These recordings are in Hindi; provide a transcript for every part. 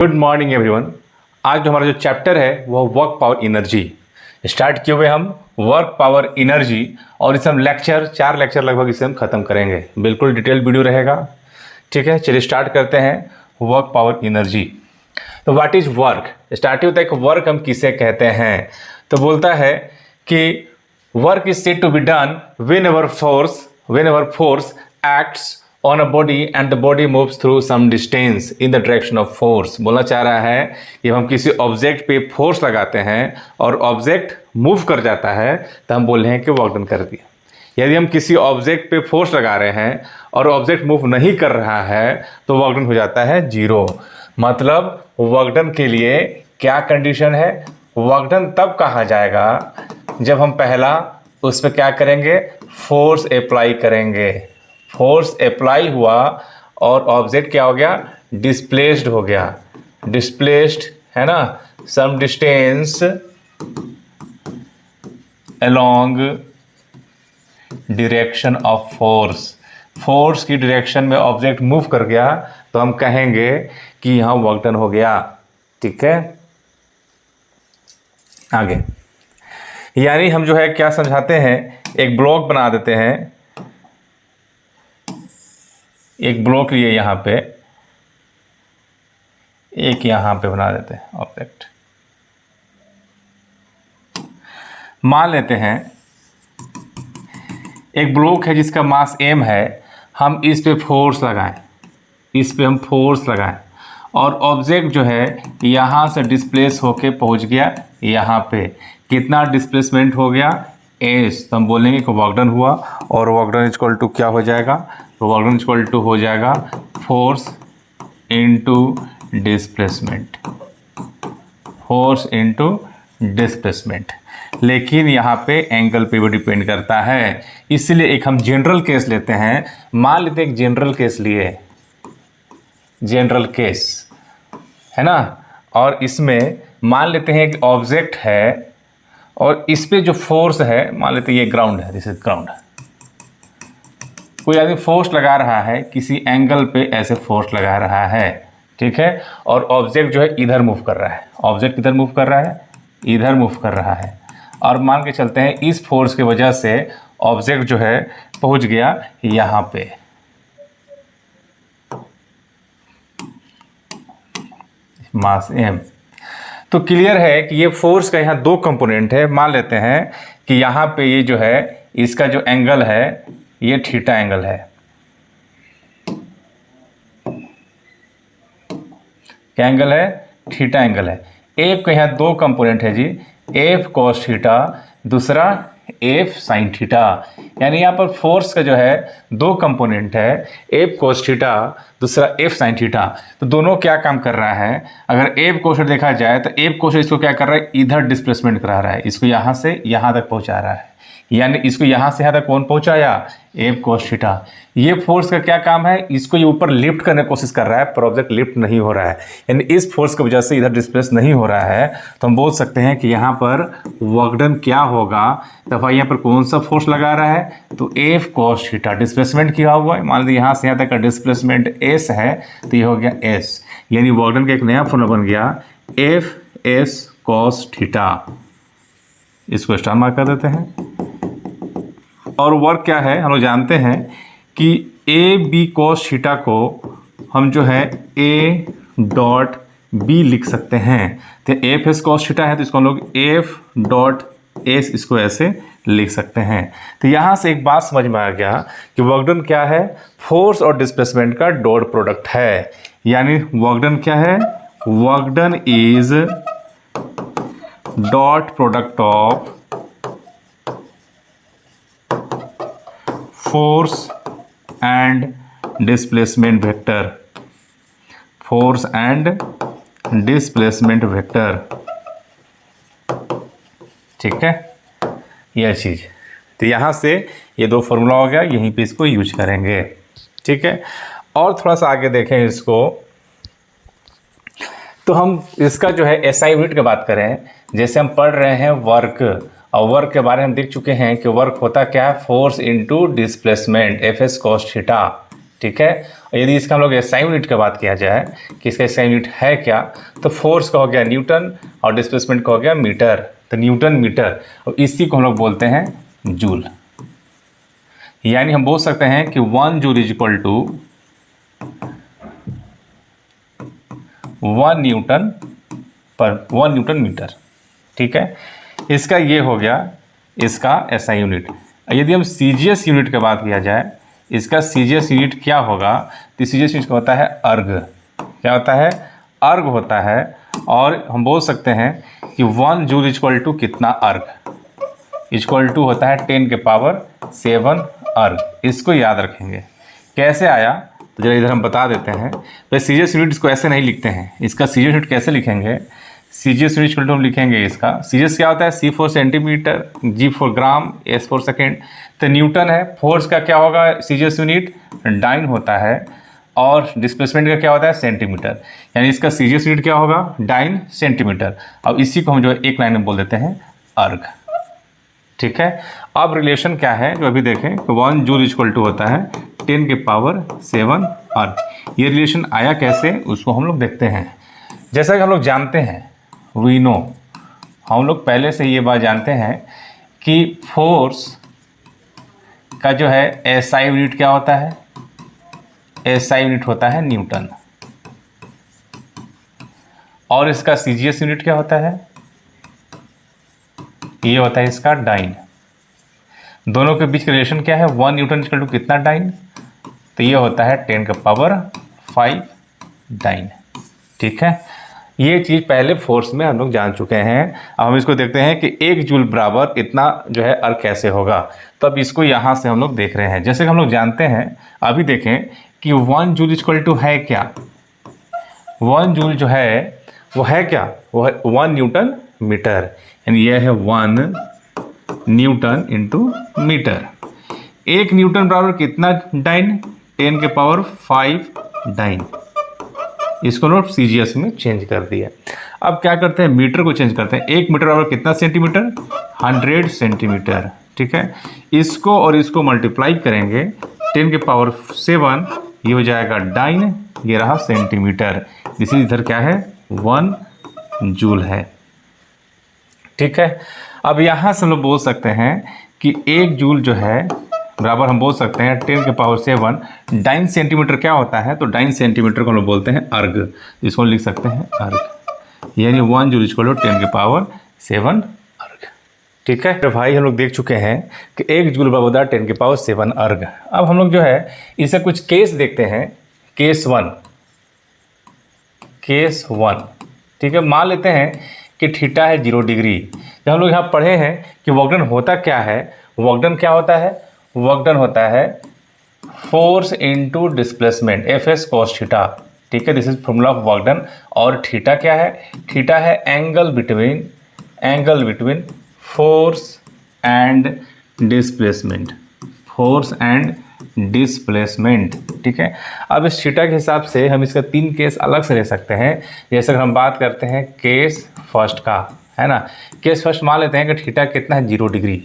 Good morning everyone. आज जो हमारा जो चैप्टर है वो वर्क पावर एनर्जी स्टार्ट किए हुए हम वर्क पावर एनर्जी, और इसे हम चार लेक्चर लगभग इसे हम ख़त्म करेंगे। बिल्कुल डिटेल वीडियो रहेगा। ठीक है, चलिए स्टार्ट करते हैं वर्क पावर एनर्जी। तो व्हाट इज वर्क? स्टार्ट होता है कि वर्क हम किसे कहते हैं। तो बोलता है कि work is said to be done whenever force acts on a body and the body moves through some distance in the direction of force। बोलना चाह रहा है कि हम किसी ऑब्जेक्ट पे फोर्स लगाते हैं और ऑब्जेक्ट मूव कर जाता है तो हम बोल रहे हैं कि वर्क डन कर दिया। यदि हम किसी ऑब्जेक्ट पे फोर्स लगा रहे हैं और ऑब्जेक्ट मूव नहीं कर रहा है तो वर्क डन हो जाता है जीरो। मतलब वर्क डन के लिए क्या कंडीशन है? वर्क डन तब कहा जाएगा जब हम पहला उस पर क्या करेंगे, फोर्स अप्लाई करेंगे। फोर्स अप्लाई हुआ और ऑब्जेक्ट क्या हो गया, डिस्प्लेस्ड हो गया। डिस्प्लेस्ड है ना, some distance along direction of force. Force की डायरेक्शन में ऑब्जेक्ट मूव कर गया तो हम कहेंगे कि यहां वर्क डन हो गया। ठीक है, आगे यानी हम जो है क्या समझाते हैं, एक ब्लॉक बना देते हैं। एक ब्लॉक लिए यहाँ पे, एक यहाँ पे बना देते हैं ऑब्जेक्ट। मान लेते हैं एक ब्लॉक है जिसका मास m है। हम इस पे फोर्स लगाएं, इस पे हम फोर्स लगाएं और ऑब्जेक्ट जो है यहाँ से डिस्प्लेस होके पहुँच गया यहाँ पे। कितना डिस्प्लेसमेंट हो गया? s। तो हम बोलेंगे कि वर्क डन हुआ, और वर्क डन इक्वल टू क्या हो जाएगा? तो वर्क डन इक्वल टू हो जाएगा force into displacement. Force into displacement. लेकिन यहाँ पे एंगल पे भी डिपेंड करता है, इसलिए एक हम जनरल केस लेते हैं। मान लेते हैं एक जनरल केस लिए, जनरल केस है ना, और इसमें मान लेते हैं एक ऑब्जेक्ट है और इस पे जो फोर्स है, मान लेते हैं ये ग्राउंड है, दिस इज ग्राउंड। कोई आदमी फोर्स लगा रहा है किसी एंगल पे, ऐसे फोर्स लगा रहा है, ठीक है, और ऑब्जेक्ट जो है इधर मूव कर रहा है। ऑब्जेक्ट इधर मूव कर रहा है, इधर मूव कर रहा है, और मान के चलते हैं इस फोर्स की वजह से ऑब्जेक्ट जो है पहुंच गया यहाँ पे। मास m। तो क्लियर है कि ये फोर्स का यहाँ दो कंपोनेंट है। मान लेते हैं कि यहाँ पे ये जो है इसका जो एंगल है ये थीटा एंगल है। क्या एंगल है? थीटा एंगल है। एफ का यहाँ दो कंपोनेंट है जी, एफ कॉस थीटा, दूसरा एफ साइन थीटा। यानी यहाँ पर फोर्स का जो है दो कंपोनेंट है, एफ कॉस थीटा, दूसरा एफ साइन थीटा। तो दोनों क्या काम कर रहा है? अगर एफ कॉस देखा जाए तो एफ कॉस इसको क्या कर रहा है, इधर डिस्प्लेसमेंट करा रहा है, इसको यहाँ से यहाँ तक पहुँचा रहा है। यानी इसको यहाँ से यहाँ तक कौन पहुँचाया? F cos theta. ये फोर्स का क्या काम है? इसको ये ऊपर लिफ्ट करने की कोशिश कर रहा है पर ऑब्जेक्ट लिफ्ट नहीं हो रहा है, यानी इस फोर्स की वजह से इधर डिस्प्लेस नहीं हो रहा है। तो हम बोल सकते हैं कि यहाँ पर वर्क डन क्या होगा? तो भाई यहाँ पर कौन सा फोर्स लगा रहा है? तो एफ कॉस थीटा। डिस्प्लेसमेंट किया हुआ है, मान लीजिए यहाँ से यहाँ तक का डिस्प्लेसमेंट एस है तो ये हो गया एस। यानी वर्क डन का एक नया फॉर्मूला बन गया एफ एस कॉस थीटा। इसको स्टार मार्क कर देते हैं। और वर्क क्या है? हम लोग जानते हैं कि ए बी कॉस थीटा को हम जो है ए डॉट बी लिख सकते हैं। तो एफ एस कॉस थीटा है तो इसको हम लोग एफ डॉट एस इसको ऐसे लिख सकते हैं। तो यहाँ से एक बात समझ में आ गया कि वर्क डन क्या है? फोर्स और डिस्प्लेसमेंट का डॉट प्रोडक्ट है। यानी वर्क डन क्या है? Work done is dot product of force and displacement vector. Force and displacement vector, ठीक है, यह चीज। तो यहां से ये दो फॉर्मूला हो गया, यहीं पे इसको यूज करेंगे, ठीक है। और थोड़ा सा आगे देखें इसको, तो हम इसका जो है एसआई यूनिट की बात करें, जैसे हम पढ़ रहे हैं वर्क, और वर्क के बारे में देख चुके हैं कि वर्क होता क्या है? Force into displacement, F S cos theta, ठीक है। और यदि इसका हम लोग एसआई यूनिट की बात किया जाए कि इसका एसआई यूनिट है क्या, तो फोर्स का हो गया न्यूटन और डिस्प्लेसमेंट का हो गया मीटर, तो न्यूटन मीटर, और इसी को हम लोग बोलते हैं जूल। यानी हम बोल सकते हैं कि 1 joule is equal to 1 newton metre, ठीक है। इसका ये हो गया इसका एसआई यूनिट। यदि हम सीजीएस यूनिट की बात किया जाए, इसका सीजीएस यूनिट क्या होगा, तो सीजीएस यूनिट होता है अर्ग। क्या होता है? अर्ग होता है। और हम बोल सकते हैं कि 1 जूल इक्वल टू कितना अर्ग, इक्वल टू होता है 10 के पावर 7 अर्ग। इसको याद रखेंगे। कैसे आया तो जरा इधर हम बता देते हैं। तो सीजीएस यूनिट इसको ऐसे नहीं लिखते हैं। इसका सीजीएस यूनिट कैसे लिखेंगे? सीजीएस यूनिट इक्वल टू हम लिखेंगे इसका सीजीएस क्या होता है, C for centimetre, G for gram, S for second. तो न्यूटन है। फोर्स का क्या होगा सीजीएस यूनिट? डाइन होता है। और डिस्प्लेसमेंट का क्या होता है? सेंटीमीटर। यानी इसका सीजीएस यूनिट क्या होगा? Dyne centimetre. अब इसी को हम जो है एक लाइन में बोल देते हैं अर्ग, ठीक है। अब रिलेशन क्या है जो अभी देखें, 1 जूल इक्वल टू होता है 10 के पावर 7 अर्ग। ये रिलेशन आया कैसे उसको हम लोग देखते हैं। जैसा कि हम लोग जानते हैं, वी नो, हम लोग पहले से ये बात जानते हैं कि फोर्स का जो है एसआई यूनिट क्या होता है? एसआई यूनिट होता है न्यूटन। और इसका सीजीएस यूनिट क्या होता है? ये होता है इसका डाइन। दोनों के बीच का रिलेशन क्या है? 1 न्यूटन इक्वल टू कितना डाइन? तो ये होता है 10 का पावर 5 डाइन, ठीक है। ये चीज़ पहले फोर्स में हम लोग जान चुके हैं। अब हम इसको देखते हैं कि 1 जूल बराबर इतना जो है अर्ग कैसे होगा। तो अब इसको यहाँ से हम लोग देख रहे हैं। जैसे कि हम लोग जानते हैं, अभी देखें कि 1 जूल इक्वल टू है क्या? 1 जूल जो है वो है क्या? वो है 1 न्यूटन मीटर। यानी यह है 1 न्यूटन इंटू मीटर। 1 न्यूटन बराबर कितना डाइन? 10 के पावर 5 डाइन। इसको नोट सीजीएस में चेंज कर दिया। अब क्या करते हैं, मीटर को चेंज करते हैं। 1 मीटर बराबर कितना सेंटीमीटर? 100 सेंटीमीटर, ठीक है। इसको और इसको मल्टीप्लाई करेंगे, 10 के पावर 7, ये हो जाएगा डाइन, ये रहा सेंटीमीटर। इसी इधर क्या है? 1 जूल है, ठीक है। अब यहाँ से हम लोग बोल सकते हैं कि 1 जूल जो है बराबर हम बोल सकते हैं 10 के पावर 7 डाइन सेंटीमीटर क्या होता है? तो डाइन सेंटीमीटर को हम लोग बोलते हैं अर्ग। इसको लिख सकते हैं अर्ग। यानी 1 जूल इक्वल टू 10 के पावर 7 अर्ग, ठीक है। तो भाई हम लोग देख चुके हैं कि 1 जूल बराबर 10 के पावर 7 अर्ग। अब हम लोग जो है इसे कुछ केस देखते हैं। केस 1, ठीक है। मान लेते हैं कि थीटा है 0 डिग्री। जब हम लोग यहाँ पढ़े हैं कि वर्क डन होता क्या है, वर्क डन क्या होता है? वर्क डन होता है force into displacement, F S cos theta, ठीक है। This is formula of work done. और थीटा क्या है? थीटा है angle between force and displacement, ठीक है। अब इस थीटा के हिसाब से हम इसका 3 केस अलग से ले सकते हैं। जैसे अगर हम बात करते हैं केस फर्स्ट का, है ना। केस फर्स्ट मान लेते हैं कि थीटा कितना है? 0 डिग्री।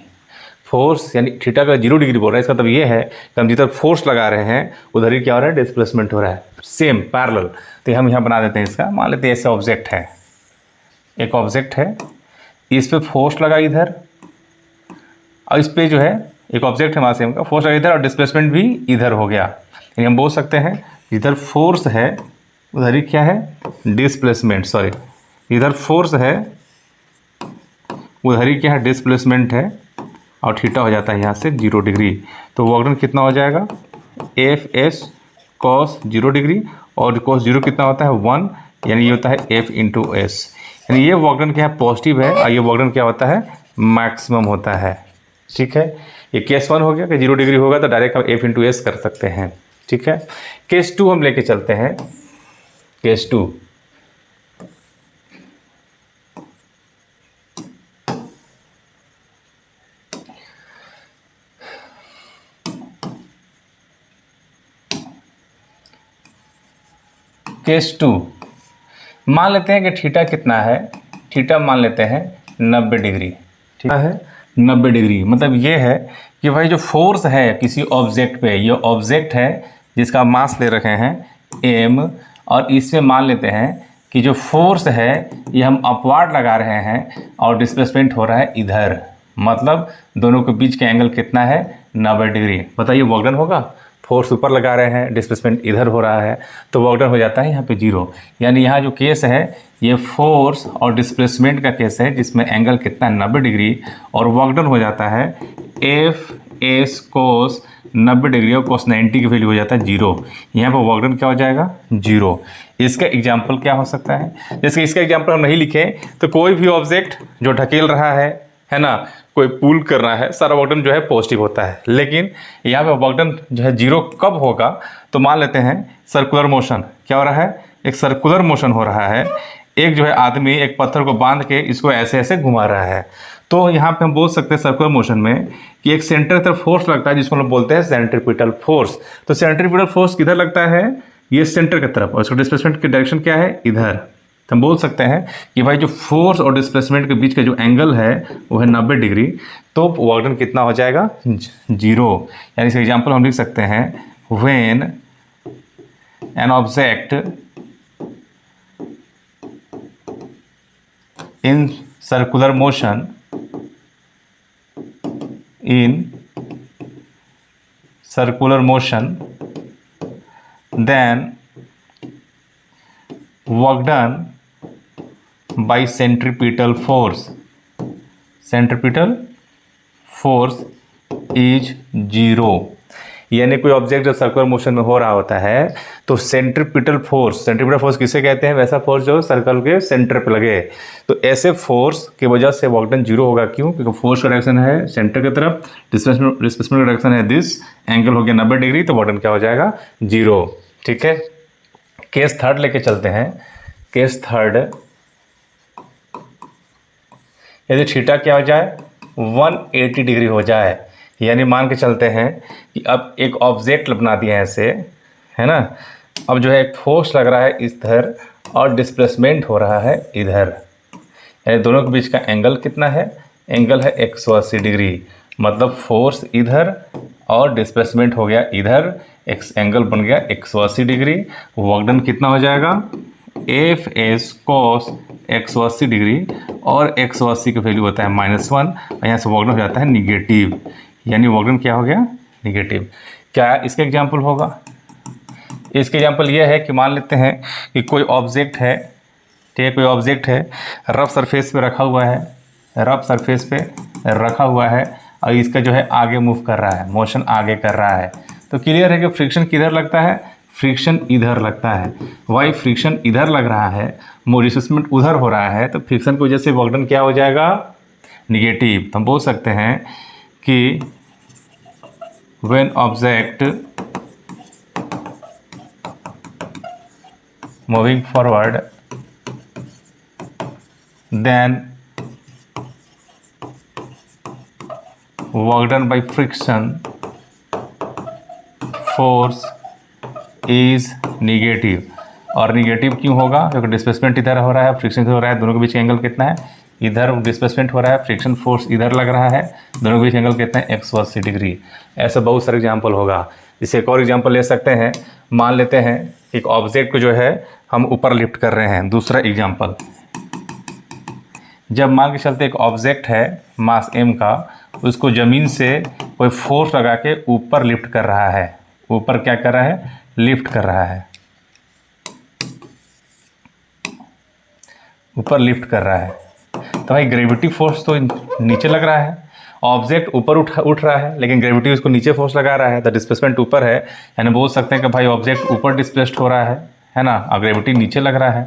फोर्स यानी थीटा का 0 डिग्री बोल रहा है, इसका मतलब ये है कि हम जिधर फोर्स लगा रहे हैं उधर ही क्या हो रहा है? डिस्प्लेसमेंट हो रहा है, सेम पैरेलल। तो हम यहाँ बना देते हैं इसका। मान लेते हैं ऐसे ऑब्जेक्ट है, एक ऑब्जेक्ट है, इस पर फोर्स लगा इधर, और इस पर जो है एक ऑब्जेक्ट है वहाँ से हमका फोर्स लगा इधर, और डिस्प्लेसमेंट भी इधर हो गया। यानी हम बोल सकते हैं इधर फोर्स है उधर ही क्या है? डिस्प्लेसमेंट। सॉरी, इधर फोर्स है उधर ही क्या है? डिस्प्लेसमेंट है। और थीटा हो जाता है यहाँ से 0 डिग्री। तो वर्क डन कितना हो जाएगा? एफ एस कॉस 0 डिग्री, और कॉस 0 कितना होता है? 1, यानी ये होता है एफ इंटू एस। यानी ये वर्क डन क्या है? पॉजिटिव है, और ये वर्क डन क्या होता है? मैक्सिमम होता है, ठीक है। ये केस 1 हो गया कि 0 डिग्री होगा तो डायरेक्ट हम एफ इंटू एस कर सकते हैं, ठीक है। केस 2 हम लेके चलते हैं। केस 2, केस 2 मान लेते हैं कि थीटा कितना है? थीटा मान लेते हैं 90 डिग्री, ठीक है। 90 डिग्री मतलब ये है कि भाई जो फोर्स है किसी ऑब्जेक्ट पे, ये ऑब्जेक्ट है जिसका मास ले रखे हैं m, और इसमें मान लेते हैं कि जो फोर्स है ये हम अपवार्ड लगा रहे हैं और डिस्प्लेसमेंट हो रहा है इधर, मतलब दोनों के बीच का एंगल कितना है 90 डिग्री। बताइए वर्क डन होगा, फोर्स ऊपर लगा रहे हैं, डिस्प्लेसमेंट इधर हो रहा है, तो वर्क डन हो जाता है यहाँ पे 0। यानी यहाँ जो केस है ये फोर्स और डिस्प्लेसमेंट का केस है जिसमें एंगल कितना है 90 डिग्री, और वर्क डन हो जाता है एफ एस कोस 90 डिग्री और कोस 90 की वैल्यू हो जाता है 0। यहाँ पर वर्क डन क्या हो जाएगा 0। इसका एग्जाम्पल क्या हो सकता है, जैसे इसका एग्जाम्पल हम नहीं लिखे तो कोई भी ऑब्जेक्ट जो ढकेल रहा है ना, कोई पुल कर रहा है, सारा वर्क डन जो है पॉजिटिव होता है। लेकिन यहाँ पे वर्क डन जो है 0 कब होगा, तो मान लेते हैं सर्कुलर मोशन क्या हो रहा है, एक सर्कुलर मोशन हो रहा है, एक जो है आदमी एक पत्थर को बांध के इसको ऐसे ऐसे घुमा रहा है, तो यहाँ पे हम बोल सकते हैं सर्कुलर मोशन में कि एक सेंटर की तरफ फोर्स लगता है जिसको हम बोलते हैं सेंट्रीपिटल फोर्स। तो सेंट्रीपिटल फोर्स किधर लगता है, ये सेंटर की तरफ, और इसको डिस्प्लेसमेंट की डायरेक्शन क्या है इधर। तो हम बोल सकते हैं कि भाई जो फोर्स और डिस्प्लेसमेंट के बीच का जो एंगल है वो है 90 डिग्री, तो वर्क डन कितना हो जाएगा 0। यानी इस एग्जाम्पल हम लिख सकते हैं when an object in circular motion then work done by centripetal force is 0। यानी कोई ऑब्जेक्ट जब सर्कुलर मोशन में हो रहा होता है तो सेंट्रीपिटल फोर्स किसे कहते हैं, वैसा फोर्स जो सर्कल के सेंटर पे लगे, तो ऐसे फोर्स की वजह से वर्क डन 0 होगा। क्यों, क्योंकि फोर्स का डायरेक्शन है सेंटर की तरफ, डिस्प्लेसमेंट का डायरेक्शन है दिस, एंगल हो गया 90 डिग्री, तो वर्क डन क्या हो जाएगा 0। ठीक है, केस थर्ड लेके चलते हैं। केस थर्ड, यदि थीटा क्या हो जाए 180 डिग्री हो जाए, यानी मान के चलते हैं कि अब एक ऑब्जेक्ट बना दिया है ऐसे, है ना, अब जो है एक फोर्स लग रहा है इधर और डिस्प्लेसमेंट हो रहा है इधर, यानी दोनों के बीच का एंगल कितना है, एंगल है 180 डिग्री, मतलब फोर्स इधर और डिस्प्लेसमेंट हो गया इधर, एक एंगल बन गया 180 डिग्री। वर्क डन कितना हो जाएगा एफ एस कॉस 180 डिग्री, और 180 की वैल्यू होता है -1, और यहाँ से वर्क डन हो जाता है निगेटिव, यानी वर्क डन क्या हो गया निगेटिव। क्या इसका एग्जाम्पल होगा, इसका एग्जाम्पल ये है कि मान लेते हैं कि कोई ऑब्जेक्ट है, ठीक है, कोई ऑब्जेक्ट है रफ सरफेस पे रखा हुआ है, रफ सरफेस पे रखा हुआ है, और इसका जो है आगे मूव कर रहा है, मोशन आगे कर रहा है, तो क्लियर है कि फ्रिक्शन किधर लगता है, फ्रिक्शन इधर लगता है। वाई फ्रिक्शन इधर लग रहा है, डिस्प्लेसमेंट उधर हो रहा है, तो फ्रिक्शन की वजह से वर्क डन क्या हो जाएगा निगेटिव। तो हम बोल सकते हैं कि when object moving forward then work done by friction force is negative। और निगेटिव क्यों होगा, क्योंकि डिस्प्लेसमेंट इधर हो रहा है, फ्रिक्शन इधर हो रहा है, दोनों के बीच का एंगल कितना है, इधर डिस्प्लेसमेंट हो रहा है, फ्रिक्शन फोर्स इधर लग रहा है, दोनों के बीच एंगल कितना है 180 डिग्री। ऐसा बहुत सारे एग्जांपल होगा। इसे एक और एग्जांपल ले सकते हैं, मान लेते हैं एक ऑब्जेक्ट को जो है हम ऊपर लिफ्ट कर रहे हैं। दूसरा एग्जांपल, जब मान के चलते एक ऑब्जेक्ट है मास m का, उसको ज़मीन से कोई फोर्स लगा के ऊपर लिफ्ट कर रहा है, ऊपर क्या कर रहा है लिफ्ट कर रहा है, ऊपर लिफ्ट कर रहा है, तो भाई ग्रेविटी फोर्स तो नीचे लग रहा है, ऑब्जेक्ट ऊपर उठ रहा है, लेकिन ग्रेविटी उसको नीचे फोर्स लगा रहा है, तो डिस्प्लेसमेंट ऊपर है, यानी बोल सकते हैं कि भाई ऑब्जेक्ट ऊपर डिस्प्लेस्ड हो रहा है ना, और ग्रेविटी नीचे लग रहा है,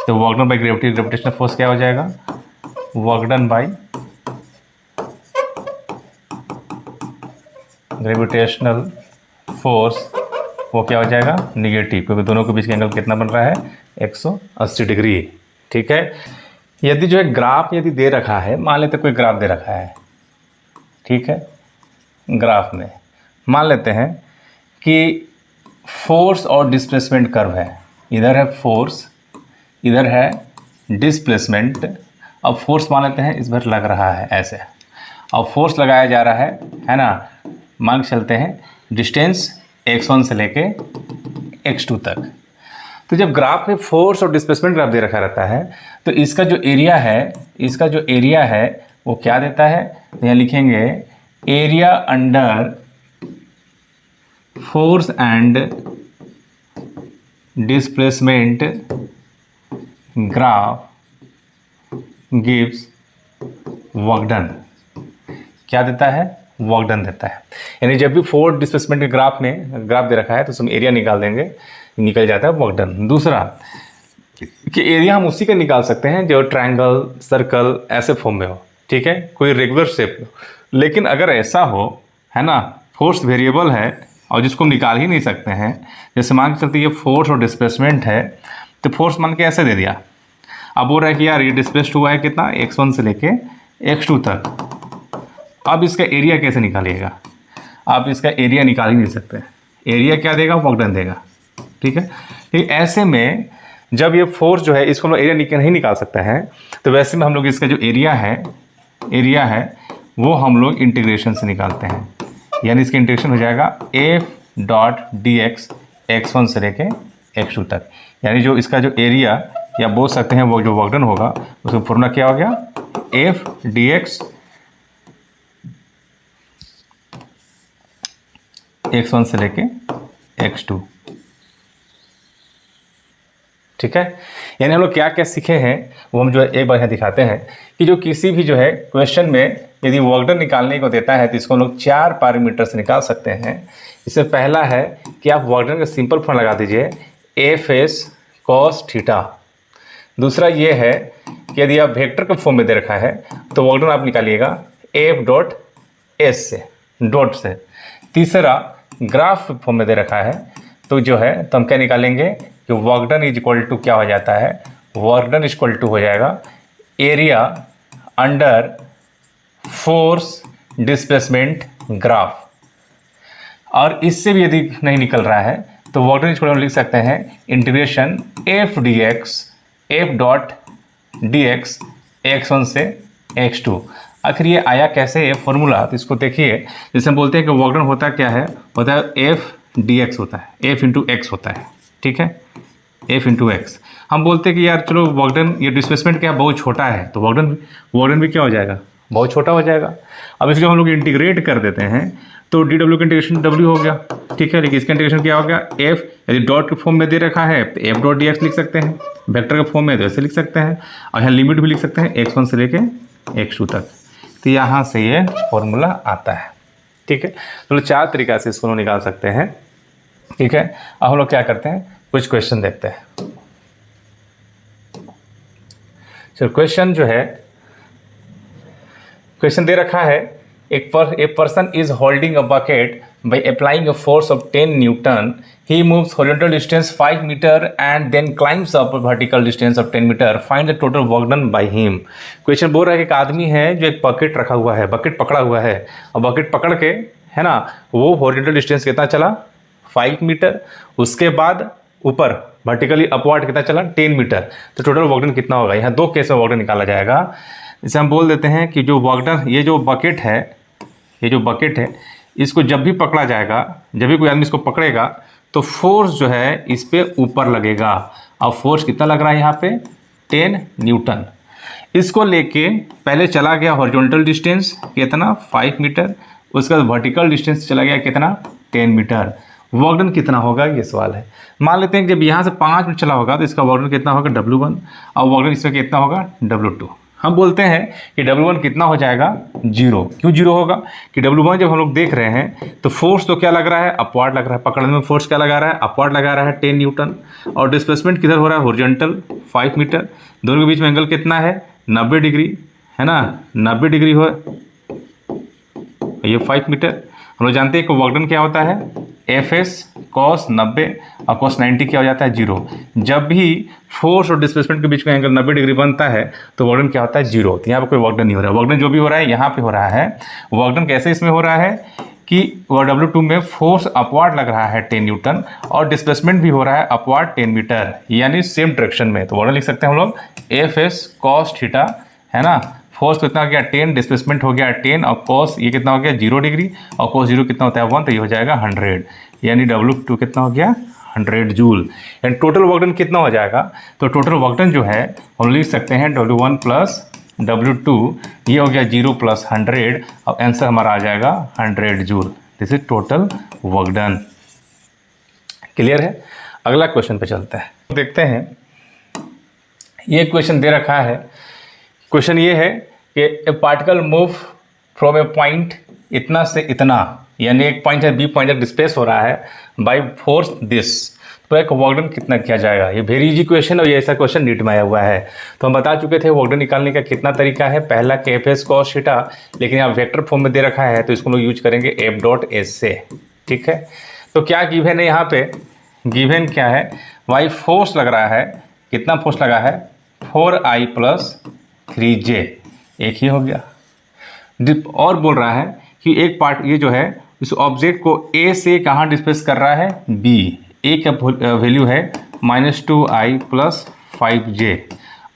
तो work done by gravity, gravitational force क्या हो जाएगा, work done by gravitational force वो क्या हो जाएगा निगेटिव, क्योंकि दोनों के बीच का एंगल कितना बन रहा है 180 डिग्री। ठीक है, यदि जो है ग्राफ यदि दे रखा है, मान लेते कोई ग्राफ दे रखा है, ठीक है, ग्राफ में मान लेते हैं कि फोर्स और डिस्प्लेसमेंट कर्व है, इधर है फोर्स, इधर है डिस्प्लेसमेंट। अब फोर्स मान लेते हैं इस बार लग रहा है ऐसे, अब फोर्स लगाया जा रहा है ना, मान के चलते हैं डिस्टेंस x1 से लेके x2 तक। तो जब ग्राफ में फोर्स और डिस्प्लेसमेंट ग्राफ दे रखा रहता है तो इसका जो एरिया है वो क्या देता है, यहाँ लिखेंगे area under force and displacement graph gives work done. क्या देता है, वर्क डन देता है। यानी जब भी फोर्स डिस्प्लेसमेंट के ग्राफ दे रखा है तो उसमें एरिया निकाल देंगे, निकल जाता है वर्क डन। दूसरा कि एरिया हम उसी का निकाल सकते हैं जो ट्रायंगल, सर्कल ऐसे फॉर्म में हो, ठीक है, कोई रेगुलर शेप में। लेकिन अगर ऐसा हो, है ना, फोर्स वेरिएबल है और जिसको हम निकाल ही नहीं सकते हैं, जैसे मान के चलते ये फोर्स और डिस्प्लेसमेंट है, तो फोर्स मान के ऐसे दे दिया। अब बोल रहा है कि यार ये डिस्प्लेस्ड हुआ है कितना, x1 से लेके x2 तक। अब इसका एरिया कैसे निकालिएगा, आप इसका एरिया निकाल ही नहीं सकते। एरिया क्या देगा, वर्क डन देगा, ठीक है। ठीक ऐसे में जब ये फोर्स जो है इसको हम लोग एरिया नहीं निकाल सकते हैं, तो वैसे में हम लोग इसका जो एरिया है वो हम लोग इंटीग्रेशन से निकालते हैं। यानी इसका इंटीग्रेशन हो जाएगा f.dx x1 से लेके x2 तक। यानी जो इसका जो एरिया या बोल सकते हैं वो जो वर्क डन होगा उसका फॉर्मूला क्या हो गया, f.dx x1 से लेके x2, ठीक है। यानी हम लोग क्या क्या सीखे हैं वो हम जो है एक बार यहाँ दिखाते हैं कि जो किसी भी जो है क्वेश्चन में यदि वर्क डन निकालने को देता है तो इसको हम लोग 4 पैरामीटर से निकाल सकते हैं। इससे पहला है कि आप वर्क डन का सिंपल फॉर्म लगा दीजिए F(s) cos थीटा। दूसरा ये है कि यदि आप वेक्टर के फॉर्म में दे रखा है तो वर्क डन आप निकालिएगा F.s से, डॉट से। तीसरा ग्राफ फॉर्म में दे रखा है तो जो है तो हम क्या निकालेंगे कि work done is equal to क्या हो जाता है, work done is equal to हो जाएगा area under force displacement graph. और इससे भी यदि नहीं निकल रहा है तो work done is equal to लिख सकते हैं इंटीग्रेशन f.dx x1 से x2। आखिर ये आया कैसे ये फॉर्मूला, तो इसको देखिए। जैसे हम बोलते हैं कि वर्क डन होता क्या है, होता है f.dx होता है, f इंटू एक्स होता है, ठीक है, f इंटू एक्स। हम बोलते हैं कि यार चलो वर्क डन ये डिस्प्लेसमेंट क्या बहुत छोटा है तो वर्क डन भी क्या हो जाएगा, बहुत छोटा हो जाएगा। अब इसको हम लोग इंटीग्रेट कर देते हैं तो डी डब्ल्यू का इंटीग्रेशन डब्ल्यू हो गया, ठीक है। लेकिन इसका इंटीग्रेशन क्या हो गया, एफ यदि डॉट के फॉर्म में दे रखा है तो f.dx लिख सकते हैं, वेक्टर के फॉर्म में तो ऐसे लिख सकते हैं, और यहाँ लिमिट भी लिख सकते हैं x1 से लेके x2 तक। तो यहाँ से ये फॉर्मूला आता है, ठीक है। तो 4 तरीक़ा से इसको निकाल सकते हैं, ठीक है। अब हम लोग क्या करते हैं, कुछ क्वेश्चन देखते हैं। चलो क्वेश्चन जो है, क्वेश्चन दे रखा है a person is holding a bucket by applying a force of 10 Newton. He moves horizontal distance 5 meter and then climbs up a vertical distance of 10 meter. Find the total work done by him. Question बोल रहा है कि एक आदमी है जो एक बकेट रखा हुआ है, बकेट पकड़ा हुआ है, और बकेट पकड़ के, है ना, वो हॉरिजॉन्टल डिस्टेंस कितना चला, 5 मीटर। उसके बाद ऊपर वर्टिकली अपवर्ड कितना चला, 10 मीटर। तो टोटल वर्क डन कितना होगा, यहाँ 2 केस में वर्क डन निकाला जाएगा। इसे हम बोल देते हैं कि जो वर्क डन, ये जो बकेट है, इसको जब भी पकड़ा जाएगा, जब भी कोई आदमी इसको पकड़ेगा तो फोर्स जो है इस पे ऊपर लगेगा। अब फोर्स कितना लग रहा है यहाँ पे, 10 न्यूटन। इसको लेके पहले चला गया हॉरिजॉन्टल डिस्टेंस कितना, 5 मीटर। उसके बाद वर्टिकल डिस्टेंस चला गया कितना, 10 मीटर। वर्क डन कितना होगा ये सवाल है। मान लेते हैं कि जब यहाँ से 5 मिनट चला होगा तो इसका वर्क डन कितना होगा, W1, और वर्क डन इसका कितना होगा, W2। हम बोलते हैं कि W1 कितना हो जाएगा, 0। क्यों 0 होगा कि W1 जब हम लोग देख रहे हैं तो फोर्स तो क्या लग रहा है, अपवर्ड लग रहा है। पकड़ने में फोर्स क्या लगा रहा है, अपवर्ड लगा रहा है, 10 न्यूटन। और डिस्प्लेसमेंट किधर हो रहा है, हॉरिजॉन्टल 5 मीटर। दोनों के बीच में एंगल कितना है, 90 डिग्री, है ना, 90 डिग्री हो, ये 5 मीटर। हम लोग जानते हैं कि वर्क डन क्या होता है, F(s) cos 90 और cos 90 क्या हो जाता है, 0। जब भी फोर्स और डिस्प्लेसमेंट के बीच में एंगल 90 डिग्री बनता है तो वर्क डन क्या होता है, 0। तो यहाँ पे कोई वर्क डन नहीं हो रहा है। वर्क डन जो भी हो रहा है यहाँ पे हो रहा है। वर्क डन कैसे इसमें हो रहा है कि W2 में फोर्स अपवर्ड लग रहा है 10 न्यूटन और डिस्प्लेसमेंट भी हो रहा है अपवर्ड 10 मीटर, यानी सेम डायरेक्शन में। तो वर्क डन लिख सकते हैं हम लोग F(s) cos थीटा, है ना, फोर्स कितना हो गया 10, डिस्प्लेसमेंट हो गया 10 और कॉस ये कितना हो गया 0 डिग्री और कॉस 0 कितना होता है 1, तो ये हो जाएगा 100, यानी W2 कितना हो गया 100 जूल। यानी टोटल वर्क डन कितना हो जाएगा, तो टोटल वर्क डन जो है हम लिख सकते हैं W1 प्लस W2, ये हो गया 0 प्लस 100 और आंसर हमारा आ जाएगा 100 joule. This is total work done. Clear है। अगला क्वेश्चन पे चलते हैं, देखते हैं। ये क्वेश्चन दे रखा है, क्वेश्चन ये है कि ए particle move from A point इतना से इतना, यानी एक पॉइंट है बी पॉइंट तक डिस्प्लेस हो रहा है बाय फोर्स दिस, तो एक वर्क डन कितना किया जाएगा। ये वेरी इजी क्वेश्चन और ये ऐसा क्वेश्चन नीट में आया हुआ है। तो हम बता चुके थे वर्क डन निकालने का कितना तरीका है। पहला के एफ एस कॉस थीटा, लेकिन यहाँ वेक्टर फॉर्म में दे रखा है तो इसको हम लोग यूज करेंगे एफ डॉट एस से। ठीक है, तो क्या गिवन है यहाँ पे, गिवन क्या है, वाई फोर्स लग रहा है, कितना फोर्स लगा है 4i प्लस 3j, एक ही हो गया। और बोल रहा है कि एक पार्ट ये जो है इस ऑब्जेक्ट को ए से कहाँ डिस्प्लेस कर रहा है बी, ए का वैल्यू है -2i प्लस 5j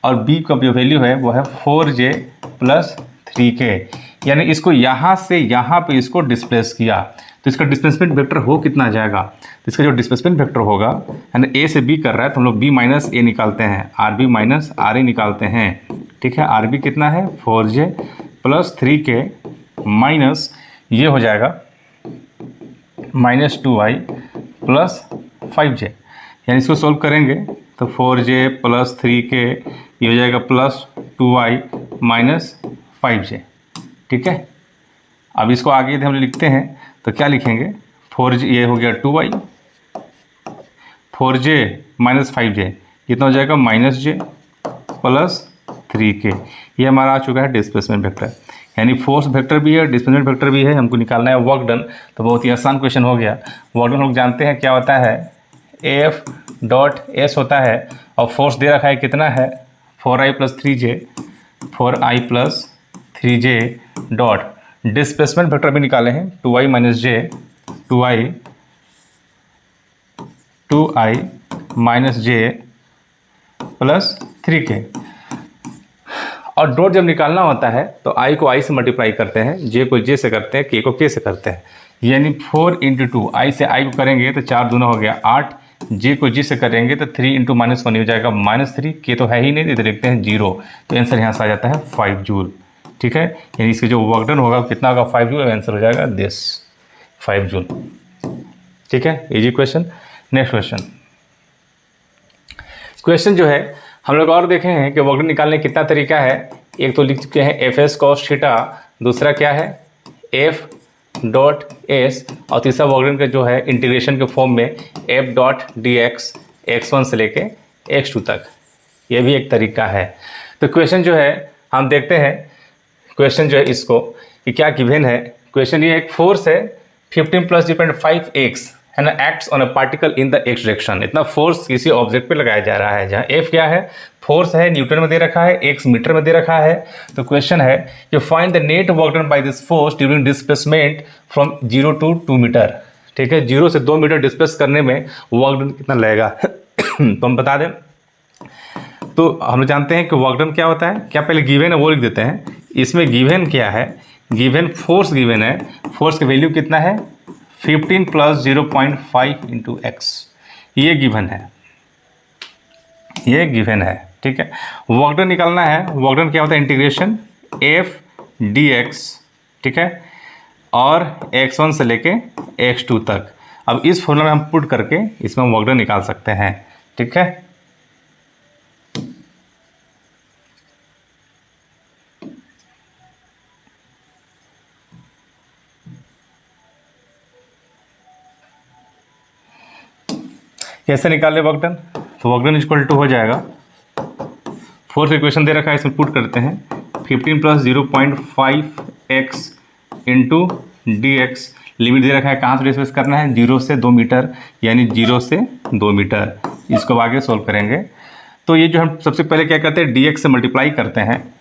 और बी का जो वैल्यू है वो है 4j प्लस 3k, यानी इसको यहाँ से यहाँ पे इसको डिस्प्लेस किया तो इसका डिस्प्लेसमेंट वेक्टर हो कितना आ जाएगा, तो इसका जो डिस्प्लेसमेंट वेक्टर होगा, यानी ए से बी कर रहा है तो हम लोग बी माइनस ए निकालते हैं, R B minus R A निकालते हैं। ठीक है, आर बी कितना है 4j प्लस 3k माइनस ये हो जाएगा -2i प्लस 5j, यानी इसको सॉल्व करेंगे तो 4j प्लस 3k ये हो जाएगा प्लस 2i माइनस 5j। ठीक है, अब इसको आगे हम लिखते हैं तो क्या लिखेंगे 4j, ये हो गया 2i, 4j माइनस 5j कितना हो जाएगा -j प्लस 3k, ये हमारा आ चुका है डिस्प्लेसमेंट वेक्टर, यानी फोर्स वेक्टर भी है डिस्प्लेसमेंट वेक्टर भी है, हमको निकालना है वर्क डन। तो बहुत ही आसान क्वेश्चन हो गया। वर्क डन लोग जानते हैं क्या होता है, एफ डॉट एस होता है और फोर्स दे रखा है कितना है 4i plus 3j, 4i plus 3j dot displacement vector भी निकाले हैं 2i minus j, 2i minus j plus 3k, और डॉट जब निकालना होता है तो i को i से मल्टीप्लाई करते हैं, j को j से करते हैं, k को k से करते हैं, यानी 4 × 2 i से i को करेंगे तो 4 दूना हो गया 8, j को j से करेंगे तो 3 × -1 हो जाएगा -3, k तो है ही नहीं तो लिखते हैं 0, तो आंसर यहाँ से आ जाता है 5 जूल। ठीक है, यानी इसके जो वर्क डन होगा कितना होगा 5 जूल, आंसर हो जाएगा दिस 5 जूल। ठीक है, easy question. Next question, question जो है हम लोग और देखे हैं कि वर्क डन निकालने का कितना तरीका है। एक तो लिख चुके हैं एफ एस कॉस थीटा, दूसरा क्या है एफ डॉट एस, और तीसरा वर्क डन का जो है इंटीग्रेशन के फॉर्म में F dot D x x1 से लेके x2 तक, ये भी एक तरीका है। तो क्वेश्चन जो है हम देखते हैं, क्वेश्चन जो है इसको कि क्या गिवन है। क्वेश्चन ये एक फोर्स है 15 + 0.5x है ना, acts on a particle in the x direction. इतना फोर्स किसी ऑब्जेक्ट पे लगाया जा रहा है, जहाँ एफ क्या है फोर्स है, न्यूटन में दे रखा है, एक्स मीटर में दे रखा है। तो क्वेश्चन है कि find the net work done by this force during displacement from 0 to 2 metre. ठीक है, 0 से 2 मीटर डिस्प्लेस करने में वर्क डन कितना लगेगा तो हम बता दें, तो हम जानते हैं कि वर्क डन क्या होता है, क्या पहले गिवन है वो लिख देते हैं। इसमें गिवन क्या है, गिवन फोर्स गिवन है, फोर्स की वैल्यू कितना है 15 + 0.5 × x, ये गिवन है, ये गिवन है। ठीक है, वर्क डन निकालना है। वर्क डन क्या होता है इंटीग्रेशन एफ डी एक्स, ठीक है, और x1 से लेके x2 तक। अब इस फॉर्मूला में हम पुट करके इसमें वर्क डन निकाल सकते हैं। ठीक है, कैसे निकाले वर्क डन, तो वर्क डन इक्वल टू हो जाएगा, फोर्स इक्वेशन दे रखा है इसमें पुट करते हैं 15 + 0.5x × dx, लिमिट दे रखा है कहाँ से डिस्प्लेस करना है 0 से 2 मीटर, यानी 0 से 2 मीटर। इसको आगे सोल्व करेंगे तो ये जो हम सबसे पहले क्या करते हैं dx से मल्टीप्लाई करते हैं,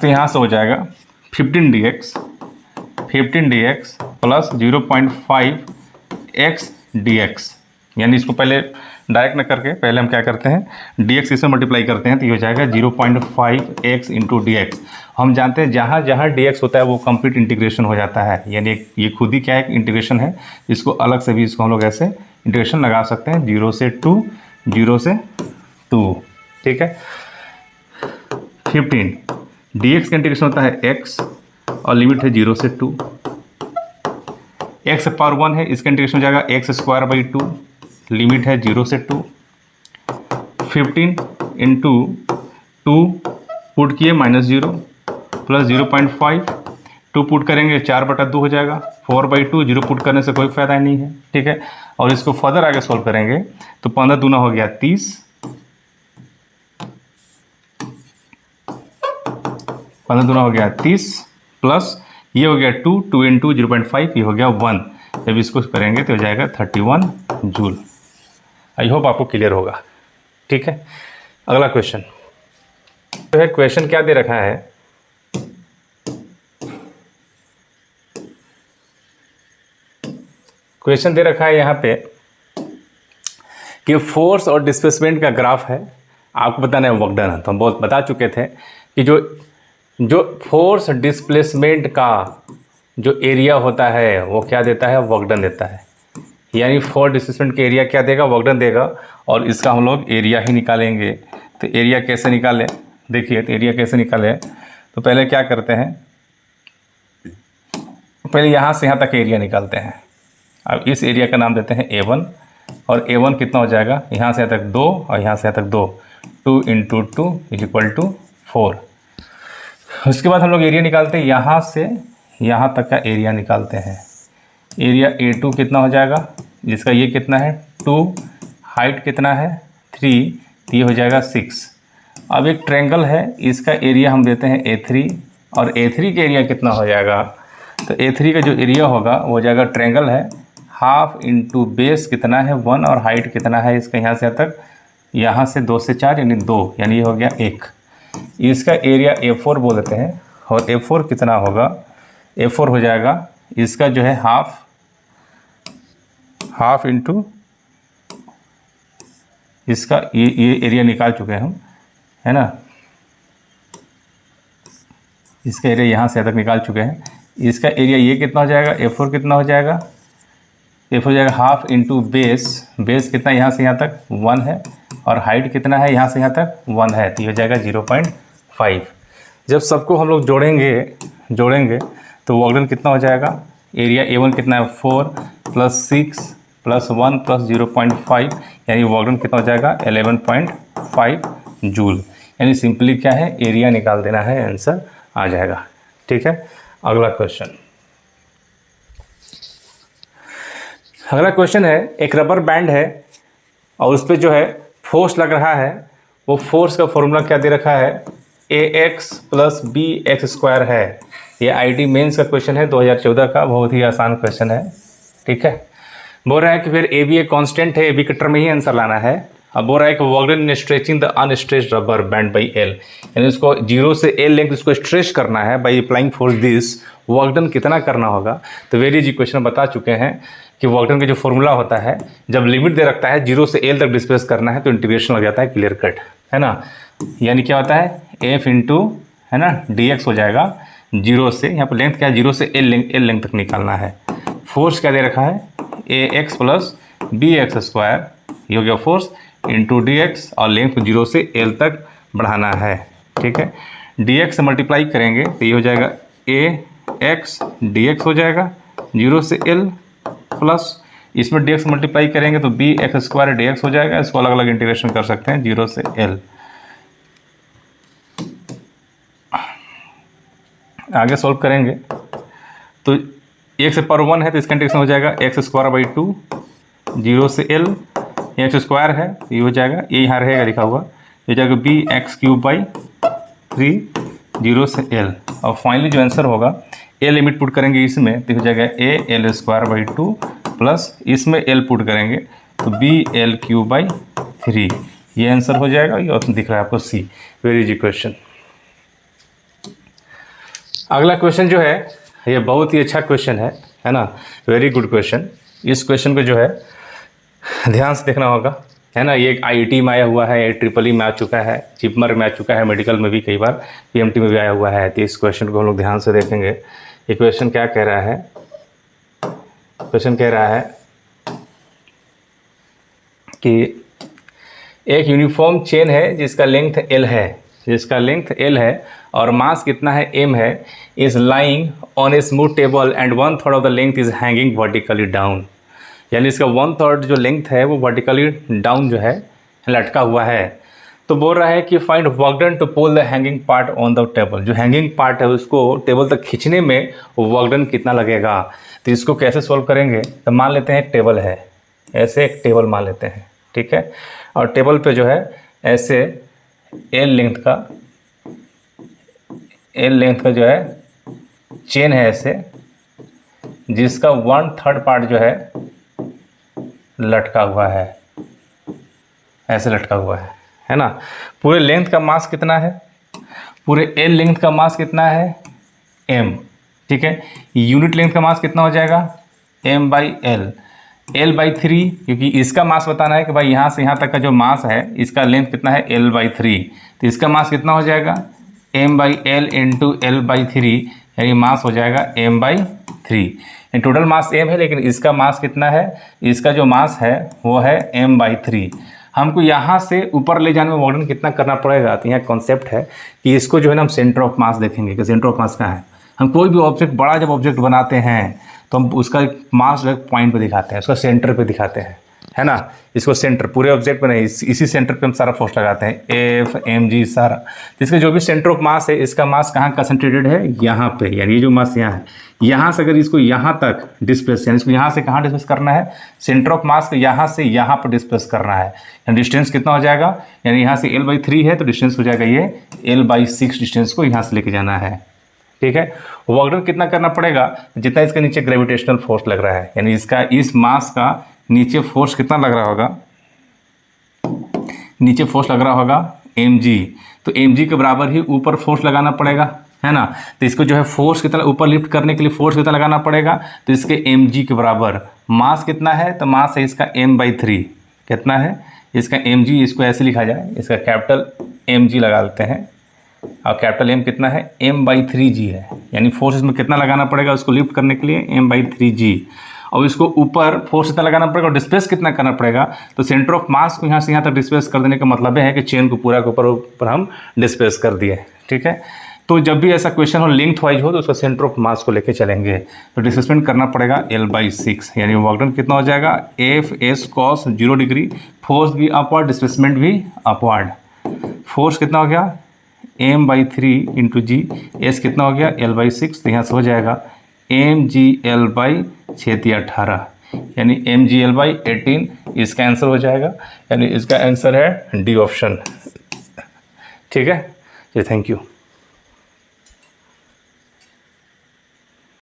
तो यहाँ से हो जाएगा 15 dx + 0.5x dx, यानी इसको पहले डायरेक्ट न करके पहले हम क्या करते हैं, dx इसमें मल्टीप्लाई करते हैं तो ये हो जाएगा 0.5x इंटू डी एक्स। हम जानते हैं जहाँ जहाँ dx होता है वो कंप्लीट इंटीग्रेशन हो जाता है, यानी ये खुद ही क्या है, इंटीग्रेशन है। इसको अलग से भी इसको हम लोग ऐसे इंटीग्रेशन लगा सकते हैं, 0 से 2, 0 से 2, ठीक है। 15 dx का इंटीग्रेशन होता है x और लिमिट है 0 से 2, x पावर 1 है, इसका इंटीग्रेशन हो जाएगा x स्क्वायर बाई 2, लिमिट है 0 से 2। 15 इंटू 2 पुट किए -0 प्लस 0.5, 2 पुट करेंगे 4/2 हो जाएगा, 4/2, 0 पुट करने से कोई फ़ायदा नहीं है, ठीक है। और इसको फर्दर आगे सॉल्व करेंगे तो 15 दूना हो गया 30, 15 दूना हो गया 30 प्लस ये हो गया 2 इंटू 0.5, ये हो गया 1। जब इसको करेंगे तो हो जाएगा 31 जूल। आई होप आपको क्लियर होगा, ठीक है। अगला क्वेश्चन जो है, क्वेश्चन क्या दे रखा है, क्वेश्चन दे रखा है यहाँ पे कि फोर्स और डिस्प्लेसमेंट का ग्राफ है, आपको बताना है वर्क डन है। तो हम बहुत बता चुके थे कि जो फोर्स डिस्प्लेसमेंट का जो एरिया होता है वो क्या देता है, वर्क डन देता है। यानी फोर्स डिस्प्लेसमेंट का एरिया क्या देगा, वर्क डन देगा, और इसका हम लोग एरिया ही निकालेंगे। तो एरिया कैसे निकालें, देखिए, तो एरिया कैसे निकालें, तो पहले क्या करते हैं, पहले यहाँ से यहाँ तक एरिया निकालते हैं। अब इस एरिया का नाम देते हैं A1, और A1 कितना हो जाएगा, यहाँ से यहाँ तक 2 और यहाँ से यहाँ तक 2, 2 इंटू 2 = 4। उसके बाद हम लोग एरिया निकालते हैं, यहाँ से यहाँ तक का एरिया निकालते हैं। एरिया A2 कितना हो जाएगा, जिसका ये कितना है 2, हाइट कितना है 3, तो ये हो जाएगा 6। अब एक ट्रायंगल है, इसका एरिया हम देते हैं A3, और A3 का एरिया कितना हो जाएगा, तो A3 का जो एरिया होगा वो हो जाएगा, ट्रायंगल है, हाफ इंटू बेस कितना है 1, और हाइट कितना है इसका यहाँ से यहाँ तक, यहाँ से 2 से 4 यानी 2, यानी ये हो गया 1। इसका एरिया A4 बोल देते हैं, और A4 कितना होगा, A4 हो जाएगा इसका जो है हाफ इंटू इसका ये एरिया निकाल चुके हैं हम, है ना। इसका एरिया यहाँ से तक निकाल चुके हैं। इसका एरिया ये कितना हो जाएगा, A4 कितना हो जाएगा, A4 हो जाएगा हाफ इंटू बेस कितना यहाँ से यहाँ तक 1 है, और हाइट कितना है यहाँ से यहाँ तक 1 है, तो ये हो जाएगा 0.5। जब सबको हम लोग जोड़ेंगे तो वर्क डन कितना हो जाएगा, एरिया A1 कितना है 4 प्लस 6 प्लस 1 प्लस 0.5, यानी वर्क डन कितना हो जाएगा 11.5 जूल। यानी सिंपली क्या है, एरिया निकाल देना है, आंसर आ जाएगा, ठीक है। अगला क्वेश्चन है, एक रबर बैंड है और उस पर जो है फोर्स लग रहा है, वो फोर्स का फॉर्मूला क्या दे रखा है, ax + bx² है। ये आईटी मेंस का क्वेश्चन है 2014 का, बहुत ही आसान क्वेश्चन है, ठीक है। बोल रहा है कि फिर ए बी एक कांस्टेंट है, ए बी के टर्म में ही आंसर लाना है। अब बोल रहा है कि work done in stretching the unstretched rubber band by L, यानी उसको 0 से एल लेंथ इसको स्ट्रेच करना है by applying force this, work done कितना करना होगा। तो वेरी जी क्वेश्चन बता चुके हैं कि वर्क डन का जो फॉर्मूला होता है, जब लिमिट दे रखता है 0 से एल तक डिस्प्लेस करना है तो इंटीग्रेशन लग जाता है, क्लियर कट, है ना। यानी क्या होता है, एफ इंटू, है ना, डी एक्स हो जाएगा 0 से, यहाँ पर लेंथ क्या है 0 से एल लेंथ तक निकालना है। फोर्स क्या दे रखा है, ax + bx², ये हो गया फोर्स इंटू डी एक्स, और लेंथ को 0 से एल तक बढ़ाना है, ठीक है। dx से मल्टीप्लाई करेंगे तो ये हो जाएगा ax dx हो जाएगा 0 से l, प्लस इसमें dx मल्टीप्लाई करेंगे तो bx² dx हो जाएगा। इसको अलग अलग इंटीग्रेशन कर सकते हैं 0 से l। आगे सॉल्व करेंगे तो x से पावर 1 है तो इसका इंटीग्रेशन हो जाएगा x²/2, 0 से l, x² है ये हो जाएगा, ये यहाँ रहेगा लिखा हुआ, ये हो जाएगा bx³ 0 से l। और फाइनली जो आंसर होगा, a लिमिट पुट करेंगे इसमें तो हो जाएगा al² प्लस इसमें l पुट करेंगे तो bl³ ये आंसर हो जाएगा। ये ऑप्शन दिख रहा है आपको C। Very easy question. अगला क्वेश्चन जो है ये बहुत ही अच्छा क्वेश्चन है ना, वेरी गुड क्वेश्चन। इस क्वेश्चन को जो है ध्यान से देखना होगा, है ना। ये IIT में आया हुआ है, IEEE में आ चुका है, जिपमर में आ चुका है, मेडिकल में भी कई बार, PMT में भी आया हुआ है। तो इस क्वेश्चन को हम लोग ध्यान से देखेंगे। ये क्वेश्चन क्या कह रहा है? क्वेश्चन कह रहा है कि एक यूनिफॉर्म चेन है जिसका लेंथ L है और मास कितना है, m है, is lying on a smooth table and 1/3 of the length is hanging vertically down. यानी इसका 1/3 जो लेंथ है वो वर्टिकली डाउन जो है लटका हुआ है। तो बोल रहा है कि find work done to pull the hanging part on the table. जो हैंगिंग पार्ट है उसको टेबल तक खींचने में वर्क डन कितना लगेगा। तो इसको कैसे सॉल्व करेंगे? तो मान लेते हैं एक टेबल है, ऐसे एक टेबल मान लेते हैं, ठीक है। और टेबल पे जो है ऐसे L लेंथ का जो है चेन है ऐसे, जिसका 1/3 पार्ट जो है लटका हुआ है, ऐसे लटका हुआ है ना। पूरे लेंथ का मास कितना है? पूरे L लेंथ का मास कितना है? m, ठीक है। यूनिट लेंथ का मास कितना हो जाएगा? m/l, L/3, क्योंकि इसका मास बताना है कि भाई यहाँ से यहाँ तक का जो मास है इसका लेंथ कितना है, L/3। तो इसका मास कितना हो जाएगा? m/l इंटू L/3, यानी मास हो जाएगा m/3। टोटल मास m है, लेकिन इसका मास कितना है? इसका जो मास है वो है m/3। हमको यहाँ से ऊपर ले जाने में वर्क डन कितना करना पड़ेगा? तो यहाँ कॉन्सेप्ट है कि इसको जो है ना हम सेंटर ऑफ मास देखेंगे कि सेंटर ऑफ मास कहाँ है। हम कोई भी ऑब्जेक्ट, बड़ा जब ऑब्जेक्ट बनाते हैं तो हम उसका मास जो है पॉइंट पे दिखाते हैं, उसका सेंटर पे दिखाते हैं, है ना। इसको सेंटर, पूरे ऑब्जेक्ट पे नहीं, इसी सेंटर पे हम सारा फोर्स लगाते हैं, F M G सारा। तो इसका जो भी सेंटर ऑफ मास है, इसका मास कहाँ कंसंट्रेटेड है? यहाँ पे। यानी ये जो मास यहाँ है, यहाँ से अगर इसको यहाँ तक डिस्प्लेस, यानी इसको यहाँ से कहाँ डिस्प्लेस करना है? सेंटर ऑफ मास को यहाँ से यहाँ पर डिस्प्लेस करना है। यानी डिस्टेंस कितना हो जाएगा? यानी यहाँ से L/3 है तो डिस्टेंस हो जाएगा ये L/6 डिस्टेंस को यहाँ से लेके जाना है, ठीक है। वर्क डन कितना करना पड़ेगा? जितना इसके नीचे ग्रेविटेशनल फोर्स लग रहा है, यानी इसका इस मास का नीचे फोर्स कितना लग रहा होगा? नीचे फोर्स लग रहा होगा mg। तो mg के बराबर ही ऊपर फोर्स लगाना पड़ेगा, है ना। तो इसको जो है फोर्स कितना ऊपर लिफ्ट करने के लिए फोर्स कितना लगाना पड़ेगा? तो इसके mg के बराबर मास कितना है? तो मास है इसका m/3। कितना है इसका mg? इसको ऐसे लिखा जाए, इसका कैपिटल mg लगा लेते हैं, और कैपिटल M कितना है? m/3g है। यानी फोर्स इसमें कितना लगाना पड़ेगा उसको लिफ्ट करने के लिए? m/3g। और इसको ऊपर फोर्स कितना लगाना पड़ेगा और डिस्प्लेस कितना करना पड़ेगा? तो सेंटर ऑफ मास को यहाँ से यहाँ तक डिस्प्लेस कर देने का मतलब है कि चेन को पूरा के ऊपर हम डिस्प्लेस कर दिए, ठीक है। तो जब भी ऐसा क्वेश्चन हो लेंथ वाइज हो तो उसका सेंटर ऑफ मास को लेके चलेंगे। तो डिस्प्लेसमेंट करना पड़ेगा L/6, यानी वर्क डन कितना हो जाएगा? F/s cos 0 degree. फोर्स भी अपवर्ड, डिस्प्लेसमेंट भी अपवर्ड। फोर्स कितना हो गया? m/3 इंटू जी। एस कितना हो गया? L/6। तो यहाँ से हो जाएगा mgL/18, यानी mgL/18 इसका आंसर हो जाएगा। यानी इसका आंसर है डी ऑप्शन, ठीक है जी। Thank you.